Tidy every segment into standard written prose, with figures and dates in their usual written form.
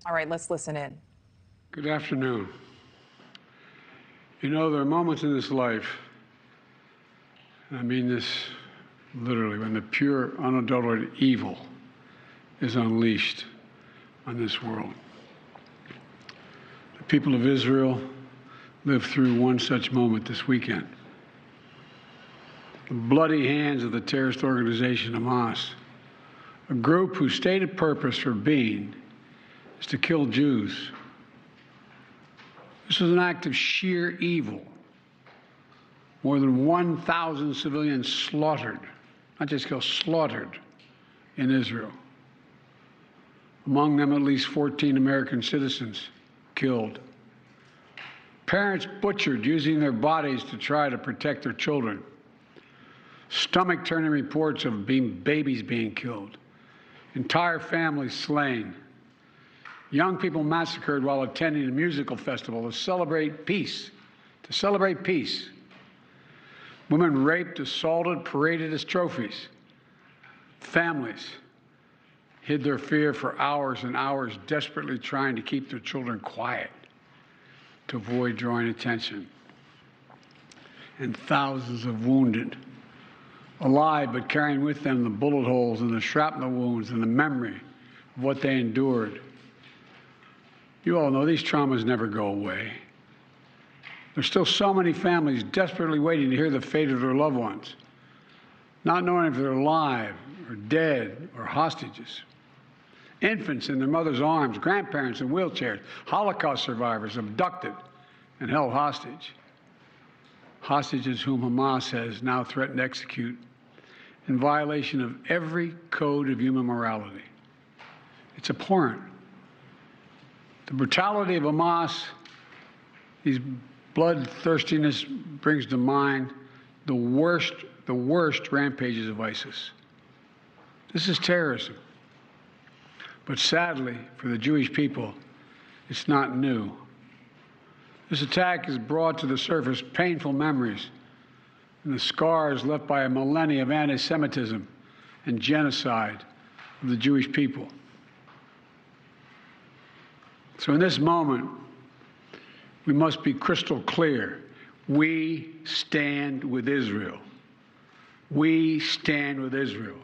All right, let's listen in. Good afternoon. You know, there are moments in this life, and I mean this literally, when the pure, unadulterated evil is unleashed on this world. The people of Israel lived through one such moment this weekend. The bloody hands of the terrorist organization Hamas, a group whose stated purpose for being is to kill Jews. This was an act of sheer evil. More than 1,000 civilians slaughtered, not just killed, slaughtered in Israel. Among them, at least 14 American citizens killed. Parents butchered using their bodies to try to protect their children. Stomach-turning reports of babies being killed. Entire families slain. Young people massacred while attending a musical festival to celebrate peace. Women raped, assaulted, paraded as trophies. Families hid their fear for hours and hours, desperately trying to keep their children quiet to avoid drawing attention. And thousands of wounded, alive but carrying with them the bullet holes and the shrapnel wounds and the memory of what they endured. You all know these traumas never go away. There's still so many families desperately waiting to hear the fate of their loved ones, not knowing if they're alive or dead or hostages. Infants in their mother's arms, grandparents in wheelchairs, Holocaust survivors abducted and held hostage. Hostages whom Hamas has now threatened to execute in violation of every code of human morality. It's abhorrent. The brutality of Hamas, these bloodthirstiness brings to mind the worst rampages of ISIS. This is terrorism. But sadly, for the Jewish people, it's not new. This attack has brought to the surface painful memories and the scars left by a millennia of anti-Semitism and genocide of the Jewish people. So in this moment, we must be crystal clear. We stand with Israel. We stand with Israel.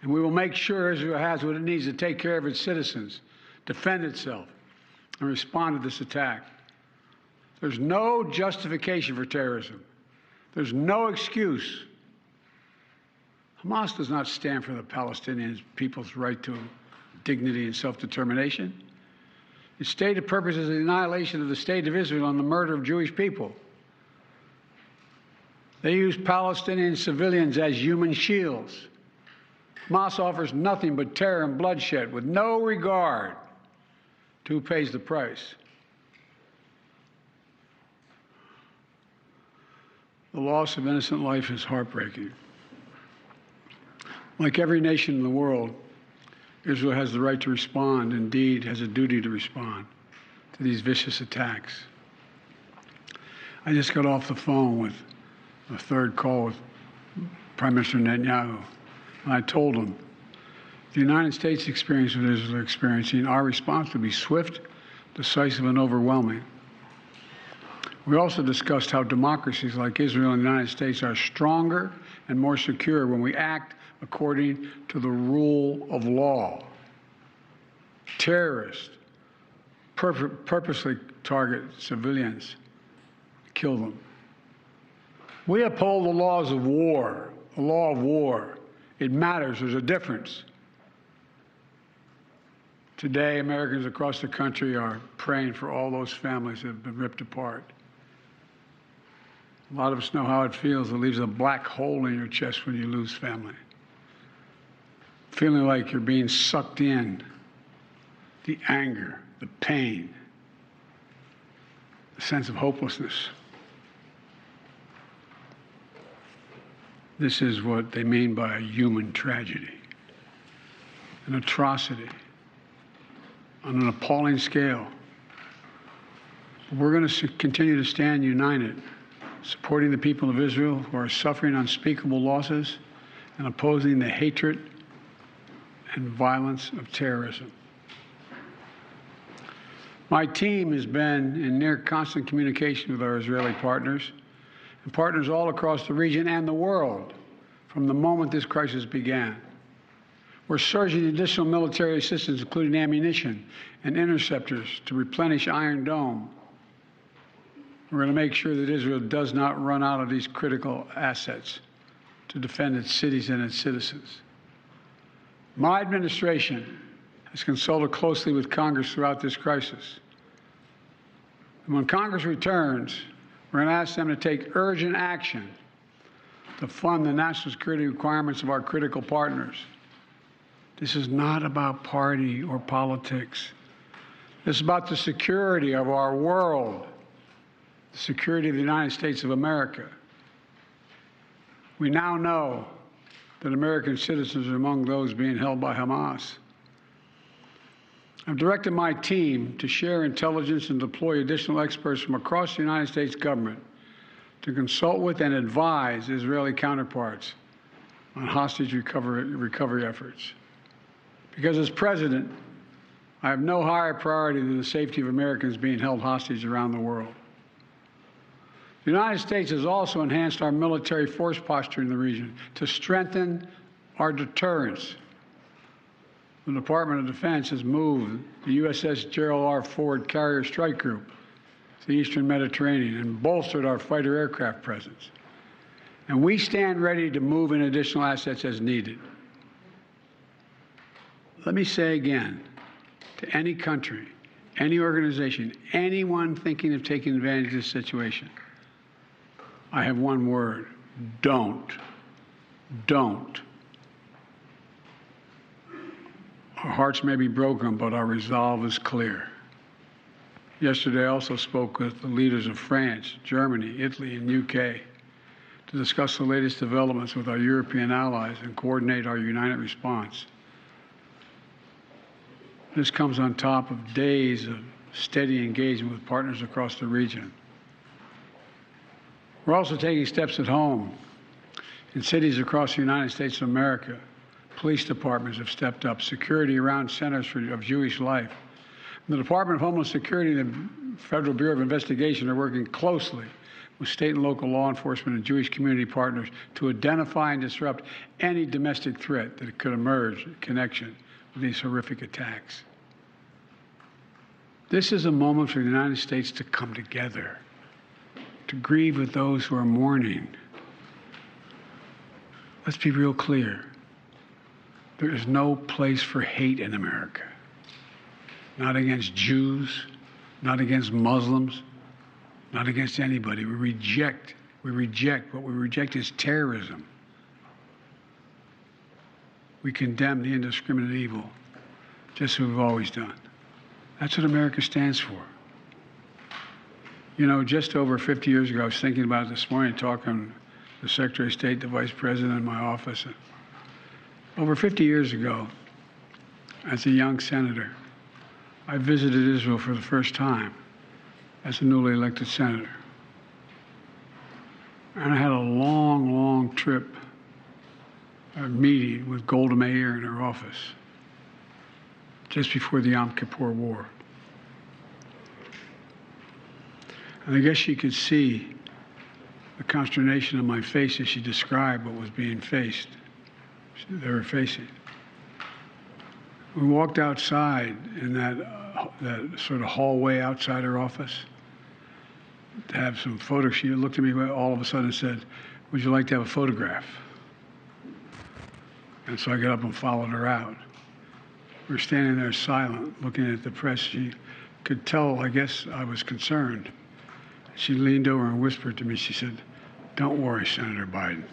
And we will make sure Israel has what it needs to take care of its citizens, defend itself, and respond to this attack. There's no justification for terrorism. There's no excuse. Hamas does not stand for the Palestinian people's right to dignity and self-determination. Its stated purpose is the annihilation of the state of Israel and the murder of Jewish people. They use Palestinian civilians as human shields. Hamas offers nothing but terror and bloodshed with no regard to who pays the price. The loss of innocent life is heartbreaking. Like every nation in the world, Israel has the right to respond, indeed has a duty to respond to these vicious attacks. I just got off the phone with a third call with Prime Minister Netanyahu, and I told him the United States experience what Israel is experiencing, our response will be swift, decisive, and overwhelming. We also discussed how democracies like Israel and the United States are stronger and more secure when we act according to the rule of law. Terrorists purposely target civilians, kill them. We uphold the laws of war, the law of war. It matters. There's a difference. Today, Americans across the country are praying for all those families that have been ripped apart. A lot of us know how it feels. It leaves a black hole in your chest when you lose family. Feeling like you're being sucked in. The anger, the pain, the sense of hopelessness. This is what they mean by a human tragedy, an atrocity on an appalling scale. We're going to continue to stand united, supporting the people of Israel who are suffering unspeakable losses and opposing the hatred and violence of terrorism. My team has been in near constant communication with our Israeli partners and partners all across the region and the world from the moment this crisis began. We're surging additional military assistance, including ammunition and interceptors, to replenish Iron Dome. We're going to make sure that Israel does not run out of these critical assets to defend its cities and its citizens. My administration has consulted closely with Congress throughout this crisis. And when Congress returns, we're going to ask them to take urgent action to fund the national security requirements of our critical partners. This is not about party or politics. This is about the security of our world, the security of the United States of America. We now know that American citizens are among those being held by Hamas. I've directed my team to share intelligence and deploy additional experts from across the United States government to consult with and advise Israeli counterparts on hostage recovery efforts. Because as president, I have no higher priority than the safety of Americans being held hostage around the world. The United States has also enhanced our military force posture in the region to strengthen our deterrence. The Department of Defense has moved the USS Gerald R. Ford Carrier Strike Group to the Eastern Mediterranean and bolstered our fighter aircraft presence. And we stand ready to move in additional assets as needed. Let me say again, to any country, any organization, anyone thinking of taking advantage of this situation, I have one word: don't. Don't. Our hearts may be broken, but our resolve is clear. Yesterday, I also spoke with the leaders of France, Germany, Italy, and UK to discuss the latest developments with our European allies and coordinate our united response. This comes on top of days of steady engagement with partners across the region. We're also taking steps at home. In cities across the United States of America, police departments have stepped up security around centers of Jewish life. The Department of Homeland Security and the Federal Bureau of Investigation are working closely with state and local law enforcement and Jewish community partners to identify and disrupt any domestic threat that could emerge in connection with these horrific attacks. This is a moment for the United States to come together, to grieve with those who are mourning. Let's be real clear. There is no place for hate in America. Not against Jews, not against Muslims, not against anybody. We reject. What we reject is terrorism. We condemn the indiscriminate evil, just as we've always done. That's what America stands for. You know, just over 50 years ago, I was thinking about it this morning, talking to the Secretary of State, the Vice President in my office. Over 50 years ago, as a young senator, I visited Israel for the first time as a newly elected senator. And I had a long, long trip, a meeting with Golda Meir in her office just before the Yom Kippur War. And I guess she could see the consternation on my face as she described what was being faced. They were facing. We walked outside in that sort of hallway outside her office to have some photos. She looked at me all of a sudden and said, "Would you like to have a photograph?" And so I got up and followed her out. We were standing there silent, looking at the press. She could tell, I guess, I was concerned. She leaned over and whispered to me, she said, "Don't worry, Senator Biden.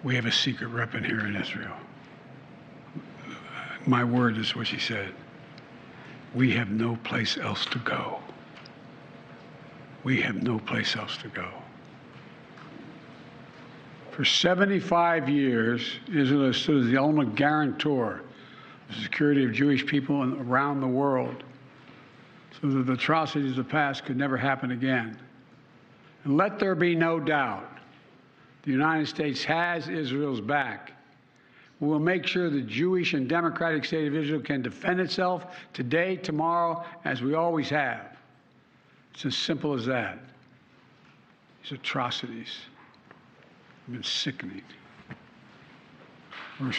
We have a secret weapon here in Israel." My word is what she said. We have no place else to go. We have no place else to go. For 75 years, Israel has stood as the ultimate guarantor of the security of Jewish people around the world, so that the atrocities of the past could never happen again. And let there be no doubt, the United States has Israel's back. We will make sure the Jewish and democratic state of Israel can defend itself today, tomorrow, as we always have. It's as simple as that. These atrocities have been sickening.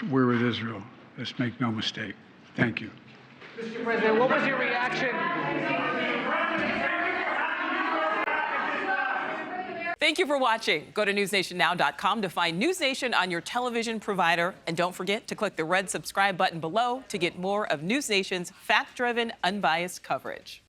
We're with Israel. Let's make no mistake. Thank you. Mr. President, what was your reaction? Thank you for watching. Go to newsnationnow.com to find News Nation on your television provider. And don't forget to click the red subscribe button below to get more of News Nation's fact-driven, unbiased coverage.